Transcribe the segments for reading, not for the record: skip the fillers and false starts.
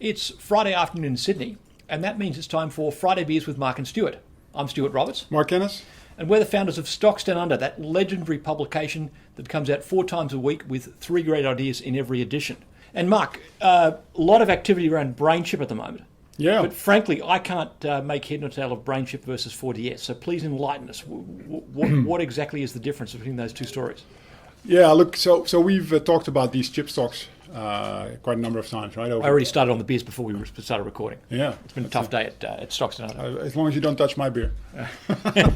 It's Friday afternoon in Sydney, and that means it's time for Friday Beers with Marc and Stuart. I'm Stuart Roberts. Mark Ennis. And we're the founders of Stocks Down Under, that legendary publication that comes out 4 times a week with 3 great ideas in every edition. And Marc, a lot of activity around BrainChip at the moment. Yeah. But frankly, I can't make head nor tail of BrainChip versus 4DS, so please enlighten us. What exactly is the difference between those two stories? Yeah, look, so we've talked about these chip stocks quite a number of times, right? I already started on the beers before we started recording. Yeah. It's been a tough day at Stocks Down Under. As long as you don't touch my beer. Do you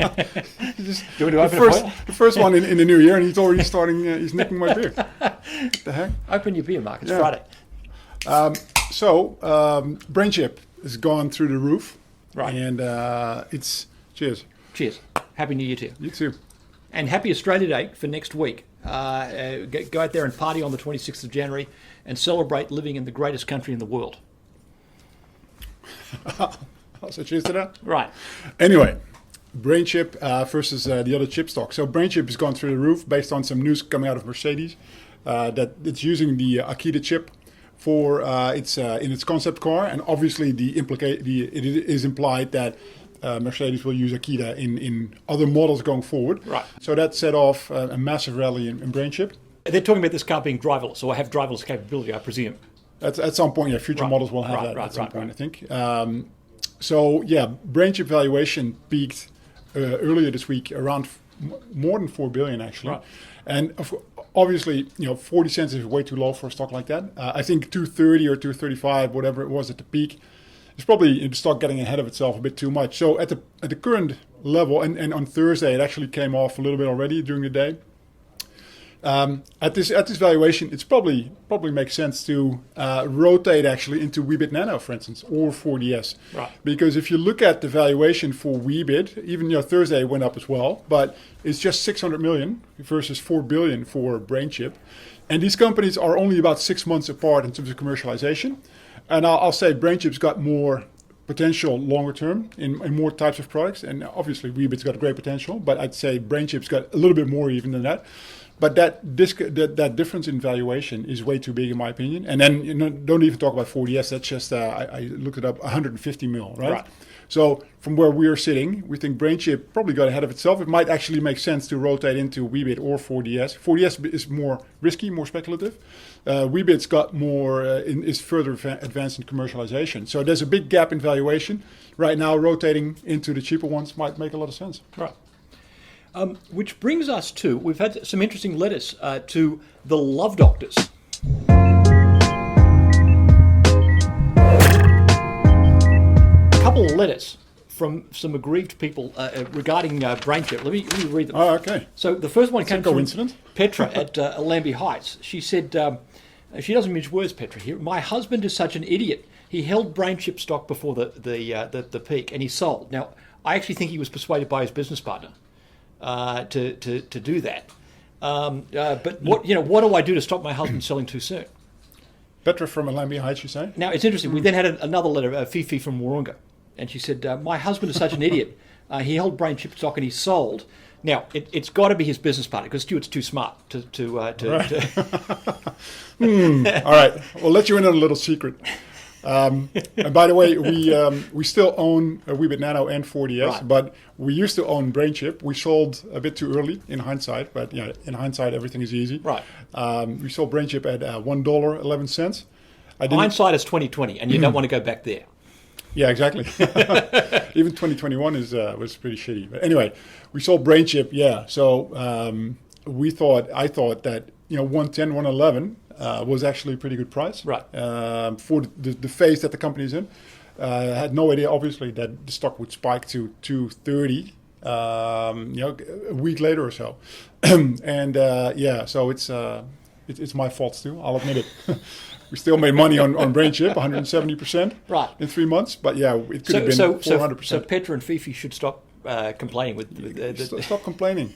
want to open The first one in the new year, and he's already starting, he's nicking my beer. What the heck? Open your beer, Marc. It's Friday. BrainChip has gone through the roof. Right. And it's, cheers. Cheers. Happy New Year to you. You too. And happy Australia Day for next week. Go out there and party on the 26th of January and celebrate living in the greatest country in the world. So cheers to that. Right. Anyway, BrainChip versus the other chip stock. So BrainChip has gone through the roof based on some news coming out of Mercedes that it's using the Akida chip for its in its concept car, and obviously it is implied that Mercedes will use Akida in other models going forward. Right. So that set off a massive rally in BrainChip. They're talking about this car being driverless, or have driverless capability, I presume. At some point, yeah, future models will have that at some point, I think. BrainChip valuation peaked earlier this week around more than 4 billion actually. Right. And obviously, 40 cents is way too low for a stock like that. I think 230 or 235, whatever it was at the peak, it's probably the stock getting ahead of itself a bit too much. So at the current level, and on Thursday it actually came off a little bit already during the day. At this valuation, it's probably makes sense to rotate actually into Weebit Nano, for instance, or 4DS. Right. Because if you look at the valuation for Weebit, even Thursday went up as well, but it's just 600 million versus 4 billion for BrainChip, and these companies are only about 6 months apart in terms of commercialization. And I'll say BrainChip's got more potential longer term in more types of products, and obviously Weebit's got great potential, but I'd say BrainChip's got a little bit more even than that. But that difference in valuation is way too big in my opinion. And then don't even talk about 4DS. That's just I looked it up, 150 mil, right? So from where we're sitting, we think BrainChip probably got ahead of itself. It might actually make sense to rotate into Weebit or 4DS. 4DS is more risky, more speculative. Weebit's got more is further advanced in commercialization. So there's a big gap in valuation right now. Rotating into the cheaper ones might make a lot of sense. Right. Which brings us to, we've had some interesting letters to the Love Doctors. A couple of letters from some aggrieved people regarding BrainChip. Let me read them. Oh, okay. So the first one came from Petra at Lambie Heights. She said, she doesn't mince words, Petra here. My husband is such an idiot. He held BrainChip stock before the peak and he sold. Now, I actually think he was persuaded by his business partner to do that. But what do I do to stop my husband selling too soon? Petra from Lambie Heights, you say? Now, it's interesting. We then had another letter, Fifi from Wahroonga, and she said, my husband is such an idiot. He held BrainChip stock and he sold. Now, it's got to be his business partner because Stuart's too smart to All right. We'll let you in on a little secret. And by the way, we still own a Weebit Nano and 4DS, Right. but we used to own BrainChip. We sold a bit too early in hindsight, but in hindsight, everything is easy. Right. We sold BrainChip at $1.11. Hindsight is 2020, and you don't want to go back there. Yeah, exactly. Even 2021 was pretty shitty. But anyway, we sold BrainChip. Yeah, so I thought that 110, 111. Was actually a pretty good price, right? For the phase that the company is in. Had no idea, obviously, that the stock would spike to 230. A week later or so, so it's my fault too. I'll admit it. We still made money on BrainChip, 170%, right, in 3 months. But yeah, it could have been 400%. So Petra and Fifi should stop complaining Stop complaining.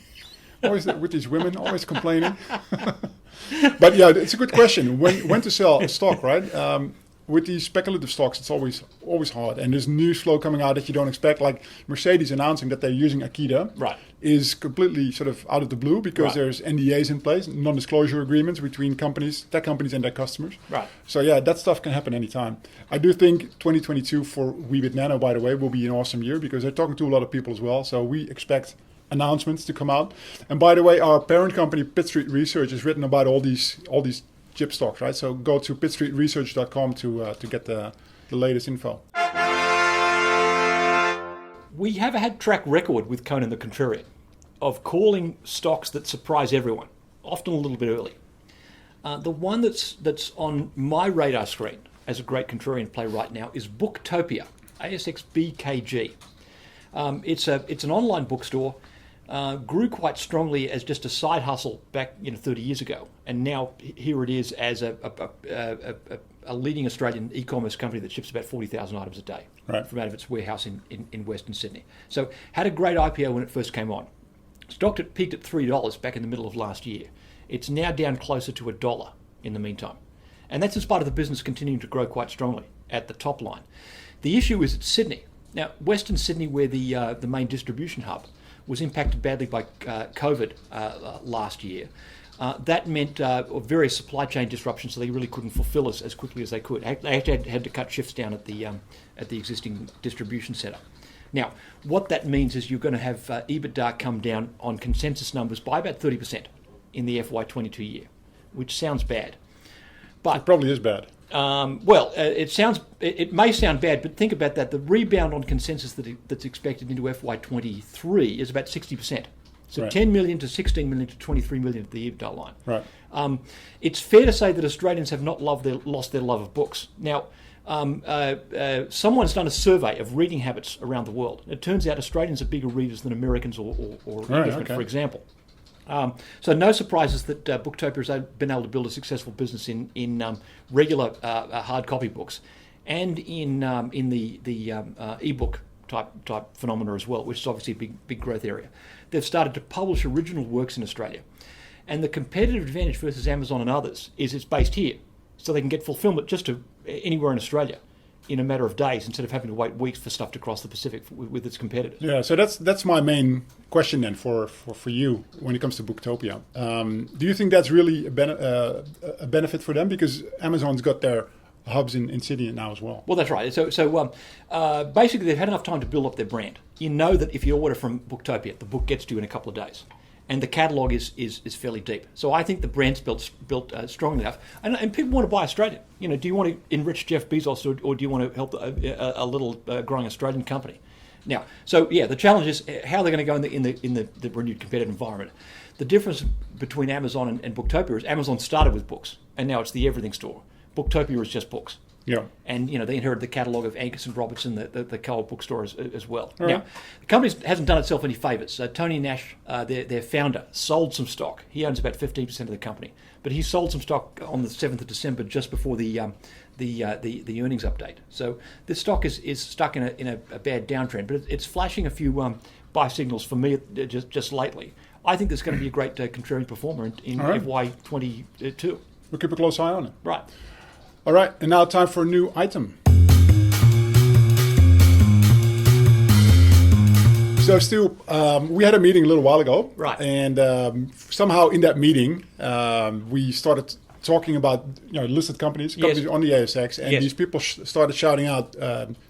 Always with these women, always complaining. But yeah, it's a good question. When to sell a stock, right? with these speculative stocks, it's always hard. And there's news flow coming out that you don't expect, like Mercedes announcing that they're using Akita, Right. is completely sort of out of the blue because Right. there's NDAs in place, non-disclosure agreements between tech companies and their customers. Right. So yeah, that stuff can happen anytime. I do think 2022 for Weebit Nano, by the way, will be an awesome year because they're talking to a lot of people as well. So we expect announcements to come out. And by the way, our parent company, Pitt Street Research, has written about all these chip stocks, right? So go to pittstreetresearch.com to get the latest info. We have had track record with Conan the Contrarian of calling stocks that surprise everyone, often a little bit early. The one that's on my radar screen as a great contrarian play right now is Booktopia, ASX BKG. It's an online bookstore. Grew quite strongly as just a side hustle back 30 years ago, and now here it is as a leading Australian e-commerce company that ships about 40,000 items a day from out of its warehouse in Western Sydney. So had a great IPO when it first came on. Stock peaked at $3 back in the middle of last year. It's now down closer to $1 in the meantime, and that's in spite of the business continuing to grow quite strongly at the top line. The issue is it's Sydney. Now, Western Sydney, where the main distribution hub was impacted badly by COVID last year. That meant various supply chain disruptions, so they really couldn't fulfill us as quickly as they could. They actually had to cut shifts down at the existing distribution centre. Now, what that means is you're going to have EBITDA come down on consensus numbers by about 30% in the FY22 year, which sounds bad. But it probably is bad. It may sound bad, but think about that. The rebound on consensus that's expected into FY23 is about 60%. So 10 million to 16 million to 23 million at the EBITDA line. Right. It's fair to say that Australians have not lost their love of books. Now, someone's done a survey of reading habits around the world. It turns out Australians are bigger readers than Americans or Englishmen, for example. So no surprises that Booktopia has been able to build a successful business in regular hard copy books, and in the ebook type phenomena as well, which is obviously a big growth area. They've started to publish original works in Australia, and the competitive advantage versus Amazon and others is it's based here, so they can get fulfillment just to anywhere in Australia in a matter of days instead of having to wait weeks for stuff to cross the Pacific with its competitors. Yeah, so that's my main question then for you when it comes to Booktopia. Do you think that's really a benefit for them? Because Amazon's got their hubs in Sydney now as well. Well, that's right. So basically they've had enough time to build up their brand. You know that if you order from Booktopia, the book gets to you in a couple of days. And the catalogue is fairly deep. So I think the brand's built strong enough. And people want to buy Australian. Do you want to enrich Jeff Bezos or do you want to help a little growing Australian company? Now, so yeah, the challenge is how they're going to go in the renewed competitive environment. The difference between Amazon and Booktopia is Amazon started with books, and now it's the everything store. Booktopia is just books. Yeah. And they inherited the catalogue of Angus and Robertson, the co-op bookstore as well. Right. Now, the company hasn't done itself any favours. Tony Nash, their founder, sold some stock. He owns about 15% of the company, but he sold some stock on the 7th of December, just before the earnings update. So this stock is stuck in a bad downtrend, but it's flashing a few buy signals for me just lately. I think there's going to be a great contrarian performer in FY22. We'll keep a close eye on it. Right. All right, and now time for a new item. So, Stu, we had a meeting a little while ago. Right. And somehow in that meeting, we started talking about listed companies on the ASX, and these people started shouting out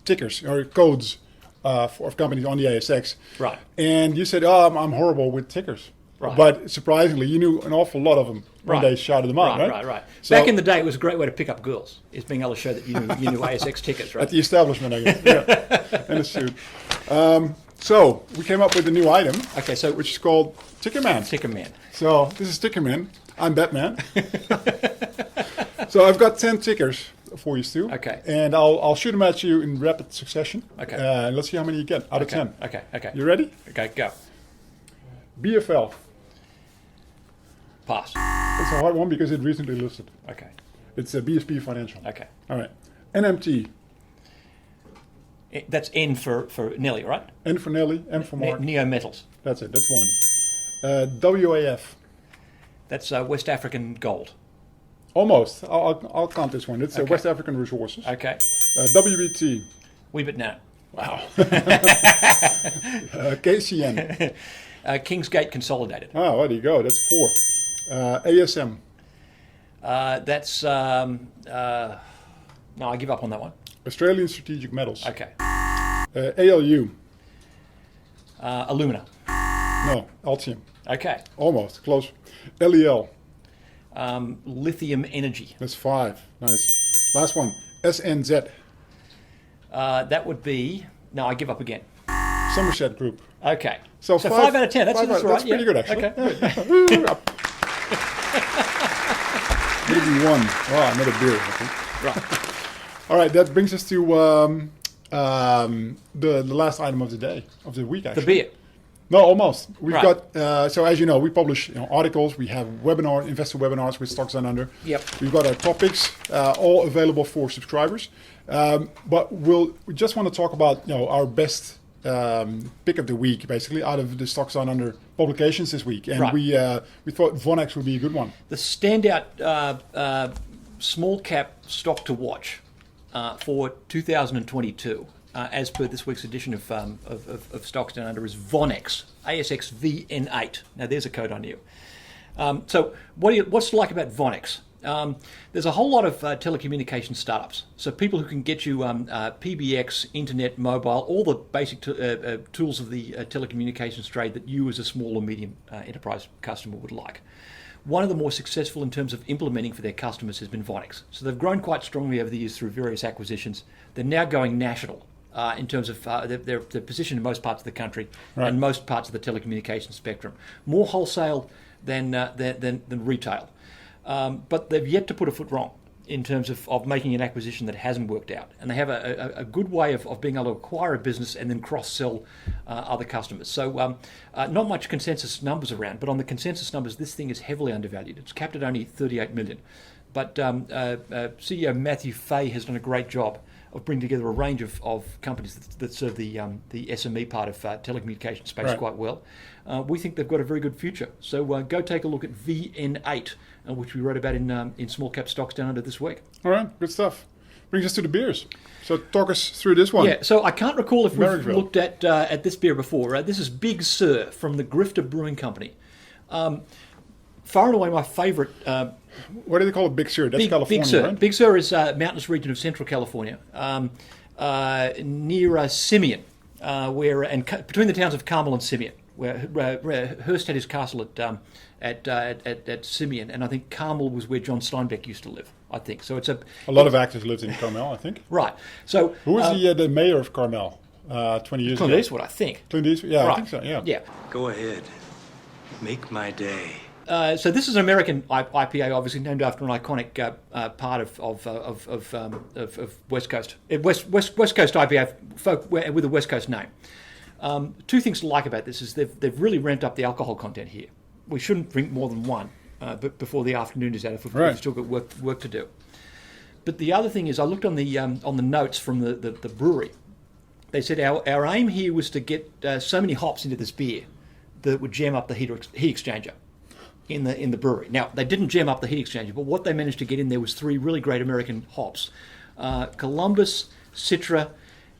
tickers or codes of companies on the ASX. Right. And you said, I'm horrible with tickers. Right. But surprisingly, you knew an awful lot of them when they shouted them out, right? Right. So, back in the day, it was a great way to pick up girls, is being able to show that you knew ASX tickets, right? At the establishment, I guess. Yeah. In a suit. So we came up with a new item, which is called Tickerman. Tickerman. So this is Tickerman. I'm Batman. So I've got 10 tickers for you, Stu. Okay. And I'll shoot them at you in rapid succession. Okay. And let's see how many you get out of 10. Okay. You ready? Okay, go. BFL. Pass. It's a hard one because it recently listed. Okay. It's a BSP Financial. Okay. All right. NMT. That's N for Nelly, right? N for Nelly, M for Mark. Neo Metals. That's it. That's one. WAF. That's West African Gold. Almost. I'll count this one. It's West African Resources. Okay. WBT. Wee bit now. Wow. KCN. Kingsgate Consolidated. Oh, well, there you go. That's 4. ASM. That's no, I give up on that one. Australian Strategic Metals. Okay. ALU. Alumina. No, Altium. Okay. Almost. Close. LEL. Lithium Energy. That's 5. Nice. Last one. SNZ. That would be... No, I give up again. Somerset Group. Okay. So 5 out of 10. That's all right. That's pretty good, actually. Okay. Maybe 1. Oh, another beer, I think. Right. All right, that brings us to the last item of the day, of the week, actually. The beer. No, almost. We've Right. got, so as you know, we publish articles, we have webinars, investor webinars with Stocks Down Under. Yep. We've got our topics, all available for subscribers. But we just want to talk about our best pick of the week, basically, out of the Stocks Down Under publications this week. And Right. we thought Vonex would be a good one. The standout small cap stock to watch for 2022, as per this week's edition of Stocks Down Under, is Vonex, ASX VN8. Now, there's a code on you. So what's to like about Vonex? There's a whole lot of telecommunication startups. So people who can get you PBX, internet, mobile, all the basic tools of the telecommunications trade that you as a small or medium enterprise customer would like. One of the more successful in terms of implementing for their customers has been Vonex. So they've grown quite strongly over the years through various acquisitions. They're now going national in terms of their position in most parts of the country and most parts of the telecommunications spectrum. More wholesale than retail. But they've yet to put a foot wrong in terms of making an acquisition that hasn't worked out. And they have a good way of being able to acquire a business and then cross-sell other customers. So not much consensus numbers around, but on the consensus numbers, this thing is heavily undervalued. It's capped at only 38 million. But CEO Matthew Fay has done a great job of bringing together a range of companies that serve the SME part of telecommunications space quite well. We think they've got a very good future. So go take a look at VN8, which we wrote about in Small Cap Stocks Down Under this week. All right, good stuff. Brings us to the beers. So talk us through this one. Yeah, so I can't recall if we've Marrickville. looked at this beer before. This is Big Sur from the Grifter Brewing Company. Far and away my favourite. What do they call it? Big Sur? That's California, Big Sur. right? Big Sur is a mountainous region of central California, near Simeon, between the towns of Carmel and Simeon, where Hearst had his castle at Simeon, and I think Carmel was where John Steinbeck used to live. I think so. It's a lot of actors lived in Carmel, I think. Right. So who was the mayor of Carmel 20 years ago? Clint Eastwood, I think. Clint Eastwood, yeah, Right. I think so. Yeah. Yeah. Go ahead. Make my day. So this is an American IPA, obviously named after an iconic part of West Coast. West Coast IPA folk with a West Coast name. Two things to like about this is they've really ramped up the alcohol content here. We shouldn't drink more than one, but before the afternoon is out, if we've still got work to do. But the other thing is, I looked on the notes from the brewery. They said our aim here was to get so many hops into this beer that would jam up the heat exchanger in the brewery. Now, they didn't jam up the heat exchanger, but what they managed to get in there was 3 really great American hops. Columbus, Citra,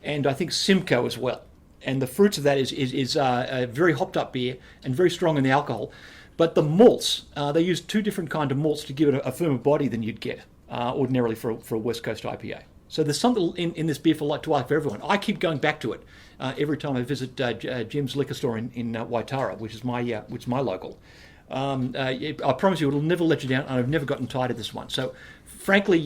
and I think Simcoe as well. And the fruits of that is a very hopped up beer and very strong in the alcohol. But the malts, they use 2 different kind of malts to give it a firmer body than you'd get ordinarily for a West Coast IPA. So there's something in this beer to like for everyone. I keep going back to it every time I visit Jim's liquor store in Waitara, which is my local. I promise you, it'll never let you down, and I've never gotten tired of this one. So, frankly,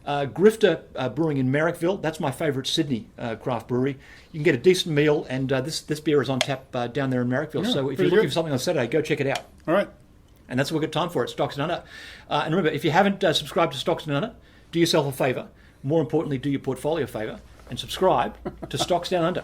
Grifter Brewing in Marrickville, that's my favourite Sydney craft brewery. You can get a decent meal, and this beer is on tap down there in Marrickville. Yeah, so if you're looking for something on Saturday, go check it out. All right. And that's what we've got time for at Stocks Down Under. And remember, if you haven't subscribed to Stocks Down Under, do yourself a favour. More importantly, do your portfolio a favour, and subscribe to Stocks Down Under.